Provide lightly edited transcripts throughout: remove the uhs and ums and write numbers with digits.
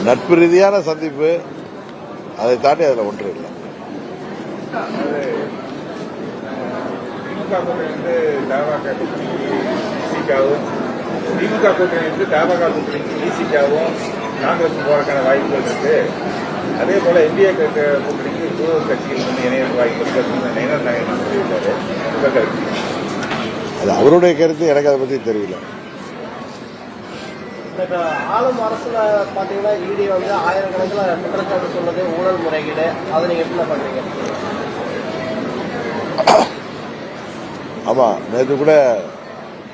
நட்பு ரீதியான சந்திப்பு, அதை தாண்டி அதில் ஒன்று இல்லை. திமுக கூட்டணிக்கு தமாக கூட்டணிக்கு விசிகாவும் காங்கிரஸ் போறதுக்கான வாய்ப்புகள் இருக்கு. அதே போல இந்தியா கூட்டணிக்கு கட்சிகள் வந்து இணைய வாய்ப்பு சொல்லியிருக்காரு. அது அவருடைய கருத்து, எனக்கு அதை பத்தி தெரியல. ஆளும் அரசுல பாத்தீங்கன்னா இடி வந்து ஆயிரக்கணக்கில் குற்றச்சாட்டு சொன்னது ஊழல் முறைகேடு, அதை நீங்க எப்படி பண்றீங்க? ஆமா, நேற்று கூட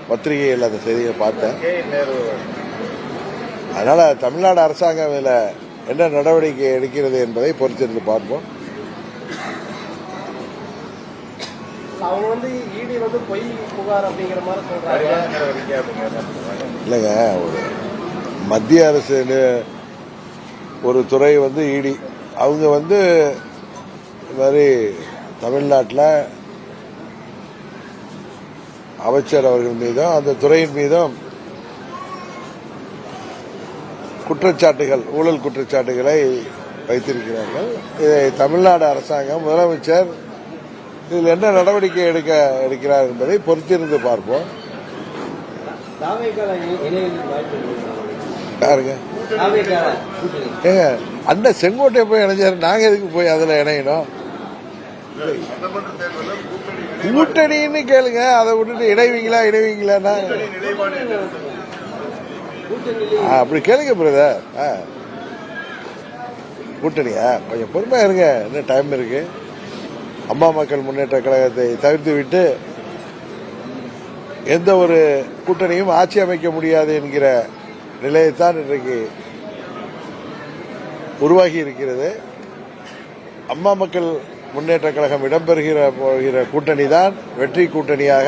பத்திரிகையில் அந்த செய்தியை பார்த்தேன். அதனால தமிழ்நாடு அரசாங்கம் இதுல என்ன நடவடிக்கை எடுக்கிறது என்பதை பொறுத்திருந்து பார்ப்போம். அவங்க வந்து இடி வந்து பொய் புகார் அப்படிங்கிற மாதிரி சொல்றாங்க. இல்லைங்க, ஒரு மத்திய அரசு ஒரு துறை வந்து இடி, அவங்க வந்து இது மாதிரி தமிழ்நாட்டில் அமைச்சர் அவர்கள் மீதும் அந்த துறையின் மீதும் குற்றச்சாட்டுகள், ஊழல் குற்றச்சாட்டுகளை வைத்திருக்கிறார்கள். இதை தமிழ்நாடு அரசாங்கம், முதலமைச்சர் இதில் என்ன நடவடிக்கை எடுக்கிறார் என்பதை பொறுத்திருந்து பார்ப்போம். யாருங்க ஏங்க அண்ணன் செங்கோட்டை போய் இணைஞ்சாரு, நாங்க எதுக்கு போய் அதுல இணையணும்? கூட்டணின்னு கேளுங்க, அதை விட்டுட்டு இணைவீங்களா? அப்படி கேளுங்க பிரதர். கூட்டணியா? கொஞ்சம் பொறுமையா இருங்க, இன்னும் டைம் இருக்கு. அம்மா மக்கள் முன்னேற்ற கழகத்தை தவிர்த்து விட்டு எந்த ஒரு கூட்டணியும் ஆட்சி அமைக்க முடியாது என்கிற நிலையைத்தான் இன்றைக்கு உருவாகி இருக்கிறது. அம்மா மக்கள் முன்னேற்ற கழகம் இடம்பெறுகிற கூட்டணி தான் வெற்றி கூட்டணியாக,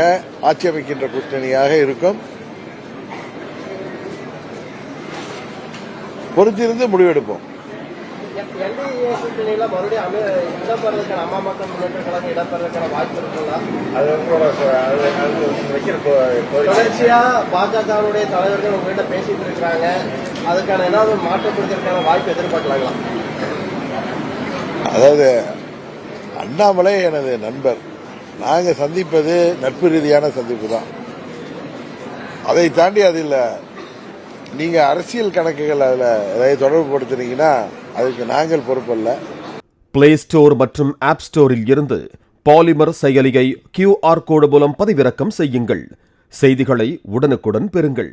ஆட்சி அமைக்கின்ற கூட்டணியாக இருக்கும். பொறுத்திருந்து முடிவெடுப்போம். தொடர்ச்சியா பாஜகவுடைய தலைவர்கள் உங்ககிட்ட பேசிட்டு இருக்காங்க, அதுக்கான ஏதாவது மாற்றப்படுவதற்கான வாய்ப்பு எதிர்பார்க்கலாங்களா? அதாவது அண்ணாமலை எனது நண்பர், நாங்க சந்திப்பது நட்பு ரீதியான சந்திப்பு தான். அதை தாண்டி அதில் நீங்க அரசியல் கணக்குகள் அதில் ஏதாவது தொடர்பு படுத்துனீங்கன்னா அதுக்கு நாங்கள் பொறுப்பல்ல. பிளே ஸ்டோர் மற்றும் ஆப் ஸ்டோரில் இருந்து பாலிமர் செயலியை QR கோடு மூலம் பதிவிறக்கம் செய்யுங்கள். செய்திகளை உடனுக்குடன் பெறுங்கள்.